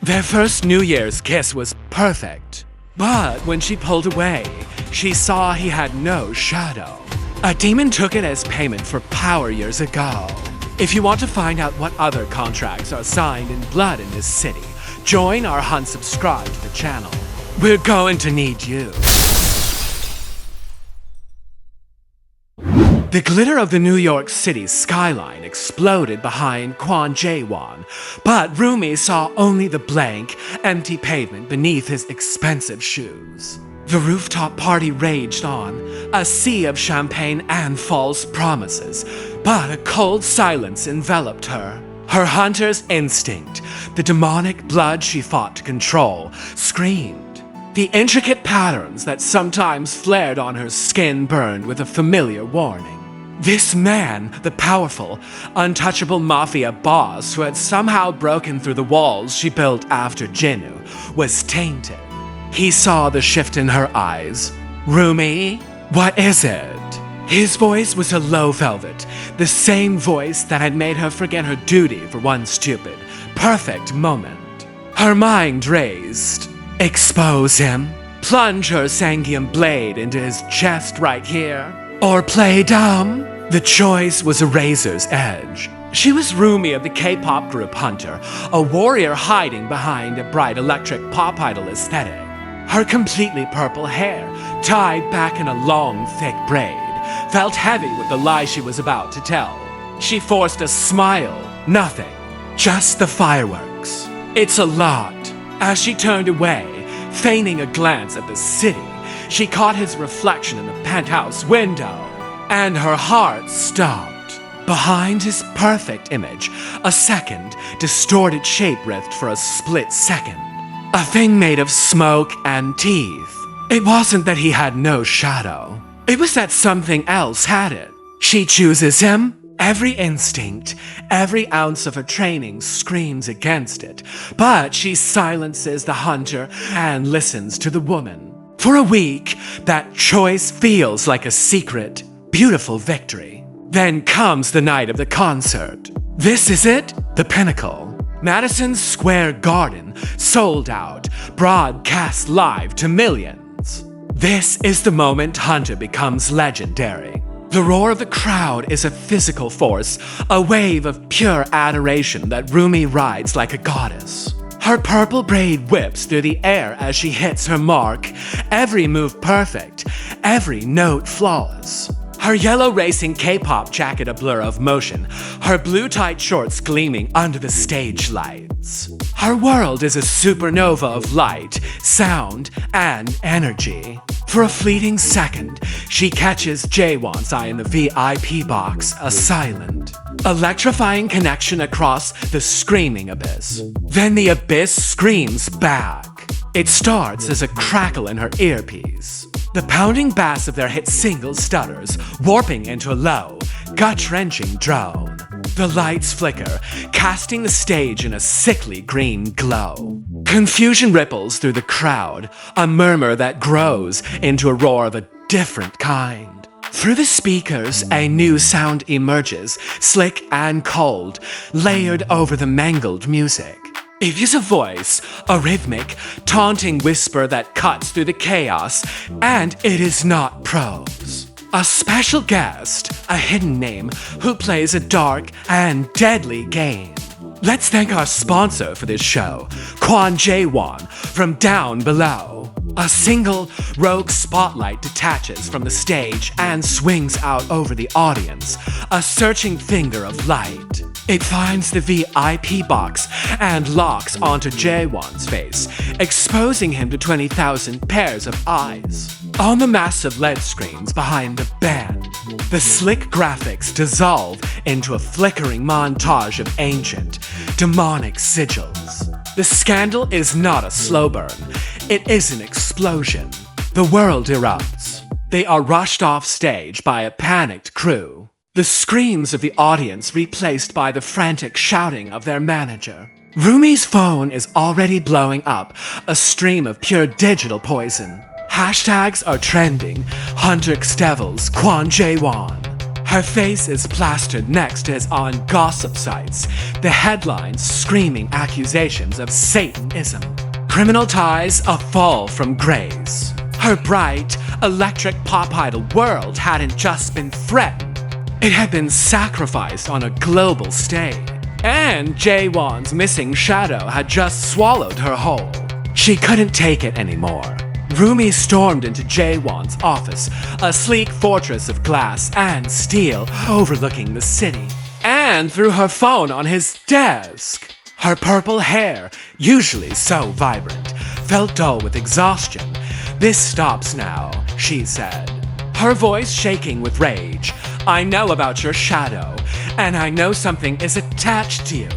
Their first New Year's kiss was perfect. But when she pulled away, she saw he had no shadow. A demon took it as payment for power years ago. If you want to find out what other contracts are signed in blood in this city, join our hunt, subscribe to the channel. We're going to need you. The glitter of the New York City skyline exploded behind Kwon Jae-won, but Rumi saw only the blank, empty pavement beneath his expensive shoes. The rooftop party raged on, a sea of champagne and false promises, but a cold silence enveloped her. Her hunter's instinct, the demonic blood she fought to control, screamed. The intricate patterns that sometimes flared on her skin burned with a familiar warning. This man, the powerful, untouchable mafia boss who had somehow broken through the walls she built after Jinnu, was tainted. He saw the shift in her eyes. Rumi, what is it? His voice was a low velvet, the same voice that had made her forget her duty for one stupid, perfect moment. Her mind raced. Expose him, plunge her Sangium blade into his chest right here, or play dumb? The choice was a razor's edge. She was Rumi of the K-pop group Hunter, a warrior hiding behind a bright electric pop idol aesthetic. Her completely purple hair, tied back in a long, thick braid, felt heavy with the lie she was about to tell. She forced a smile. Nothing. Just the fireworks. It's a lot. As she turned away, feigning a glance at the city, she caught his reflection in the penthouse window, and her heart stopped. Behind his perfect image, a second, distorted shape writhed for a split second. A thing made of smoke and teeth. It wasn't that he had no shadow. It was that something else had it. She chooses him. Every instinct, every ounce of her training screams against it, but she silences the hunter and listens to the woman. For a week, that choice feels like a secret, beautiful victory. Then comes the night of the concert. This is it, the pinnacle. Madison Square Garden, sold out, broadcast live to millions. This is the moment Hunter becomes legendary. The roar of the crowd is a physical force, a wave of pure adoration that Rumi rides like a goddess. Her purple braid whips through the air as she hits her mark, every move perfect, every note flawless. Her yellow racing K-pop jacket a blur of motion, her blue tight shorts gleaming under the stage lights. Her world is a supernova of light, sound, and energy. For a fleeting second, she catches Jaewon's eye in the VIP box, a silent, electrifying connection across the screaming abyss. Then the abyss screams back. It starts as a crackle in her earpiece. The pounding bass of their hit single stutters, warping into a low, gut-wrenching drone. The lights flicker, casting the stage in a sickly green glow. Confusion ripples through the crowd, a murmur that grows into a roar of a different kind. Through the speakers, a new sound emerges, slick and cold, layered over the mangled music. It is a voice, a rhythmic, taunting whisper that cuts through the chaos, and it is not prose. A special guest, a hidden name, who plays a dark and deadly game. Let's thank our sponsor for this show, Kwon Jae-won, from Down Below. A single, rogue spotlight detaches from the stage and swings out over the audience, a searching finger of light. It finds the VIP box and locks onto Jaewon's face, exposing him to 20,000 pairs of eyes. On the massive LED screens behind the band, the slick graphics dissolve into a flickering montage of ancient, demonic sigils. The scandal is not a slow burn, it is an explosion. The world erupts. They are rushed off stage by a panicked crew. The screams of the audience replaced by the frantic shouting of their manager. Rumi's phone is already blowing up, a stream of pure digital poison. Hashtags are trending. Hunter Devils, Kwon Jae-won. Her face is plastered next to his on gossip sites, the headlines screaming accusations of Satanism. Criminal ties a fall from grace. Her bright, electric pop idol world hadn't just been threatened, it had been sacrificed on a global stage. And Jaewon's missing shadow had just swallowed her whole. She couldn't take it anymore. Rumi stormed into Jaewon's office, a sleek fortress of glass and steel overlooking the city, and threw her phone on his desk. Her purple hair, usually so vibrant, felt dull with exhaustion. "This stops now," she said, her voice shaking with rage. "I know about your shadow, and I know something is attached to you."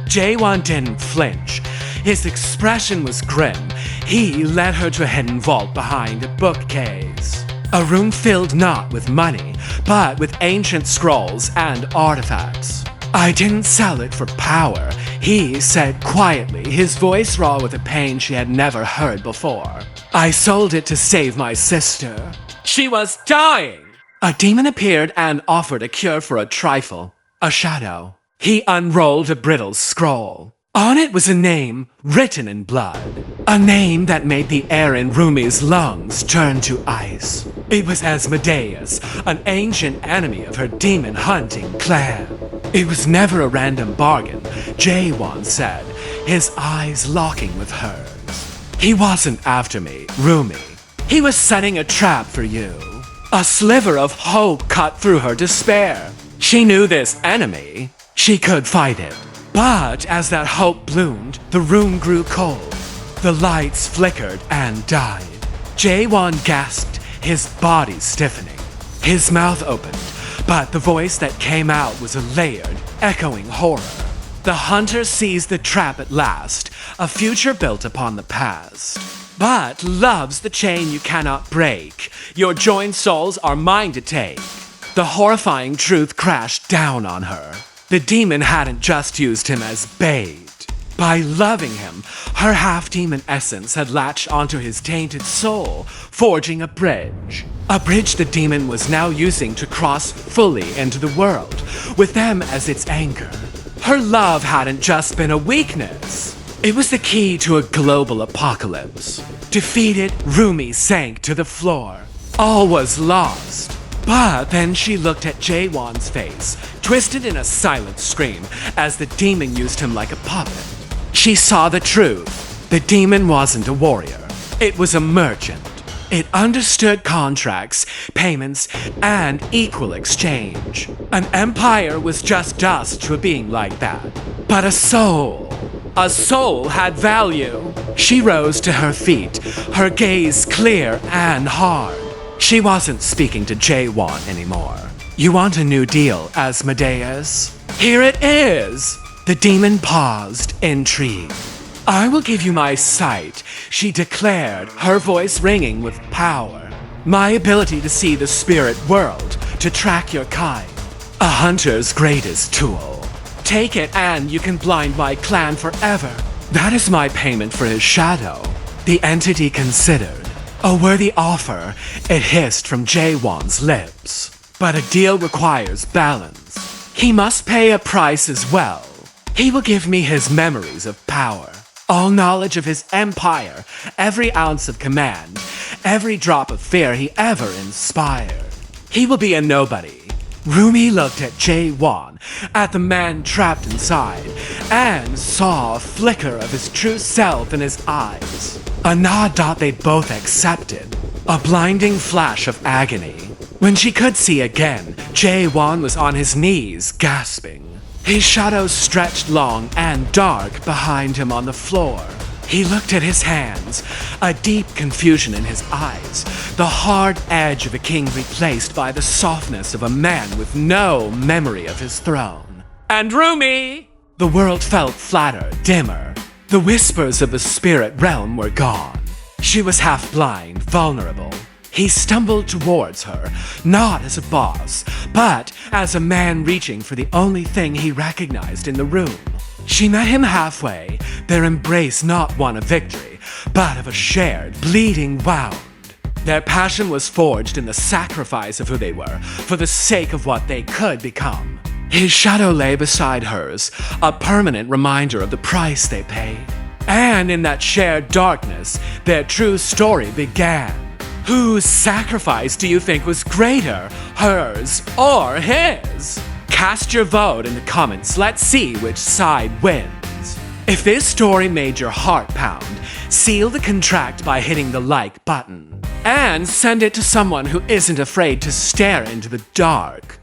Jaewon didn't flinch. His expression was grim. He led her to a hidden vault behind a bookcase. A room filled not with money, but with ancient scrolls and artifacts. "I didn't sell it for power," he said quietly, his voice raw with a pain she had never heard before. "I sold it to save my sister. She was dying." A demon appeared and offered a cure for a trifle, a shadow. He unrolled a brittle scroll. On it was a name written in blood, a name that made the air in Rumi's lungs turn to ice. It was Asmodeus, an ancient enemy of her demon-hunting clan. "It was never a random bargain," Jaewon said, his eyes locking with hers. "He wasn't after me, Rumi. He was setting a trap for you." A sliver of hope cut through her despair. She knew this enemy. She could fight it. But as that hope bloomed, the room grew cold. The lights flickered and died. Jaewon gasped, his body stiffening. His mouth opened, but the voice that came out was a layered, echoing horror. The hunter sees the trap at last, a future built upon the past. But love's the chain you cannot break. Your joined souls are mine to take. The horrifying truth crashed down on her. The demon hadn't just used him as bait. By loving him, her half-demon essence had latched onto his tainted soul, forging a bridge. A bridge the demon was now using to cross fully into the world, with them as its anchor. Her love hadn't just been a weakness. It was the key to a global apocalypse. Defeated, Rumi sank to the floor. All was lost. But then she looked at Jaewon's face, twisted in a silent scream, as the demon used him like a puppet. She saw the truth. The demon wasn't a warrior. It was a merchant. It understood contracts, payments, and equal exchange. An empire was just dust to a being like that. But a soul had value. She rose to her feet, her gaze clear and hard. She wasn't speaking to Jaewon anymore. "You want a new deal, Asmodeus? Here it is!" The demon paused, intrigued. "I will give you my sight," she declared, her voice ringing with power. "My ability to see the spirit world, to track your kind. A hunter's greatest tool. Take it and you can blind my clan forever. That is my payment for his shadow." The entity considered. "A worthy offer," it hissed from Jaewon's lips. "But a deal requires balance. He must pay a price as well. He will give me his memories of power, all knowledge of his empire, every ounce of command, every drop of fear he ever inspired. He will be a nobody." Rumi looked at Jaewon, at the man trapped inside, and saw a flicker of his true self in his eyes. A nod that they both accepted. A blinding flash of agony. When she could see again, Jaewon was on his knees, gasping. His shadow stretched long and dark behind him on the floor. He looked at his hands, a deep confusion in his eyes, the hard edge of a king replaced by the softness of a man with no memory of his throne. "And Rumi!" The world felt flatter, dimmer. The whispers of the spirit realm were gone. She was half blind, vulnerable. He stumbled towards her, not as a boss, but as a man reaching for the only thing he recognized in the room. She met him halfway, their embrace not one of victory, but of a shared, bleeding wound. Their passion was forged in the sacrifice of who they were for the sake of what they could become. His shadow lay beside hers, a permanent reminder of the price they paid. And in that shared darkness, their true story began. Whose sacrifice do you think was greater, hers or his? Cast your vote in the comments. Let's see which side wins. If this story made your heart pound, seal the contract by hitting the like button. And send it to someone who isn't afraid to stare into the dark.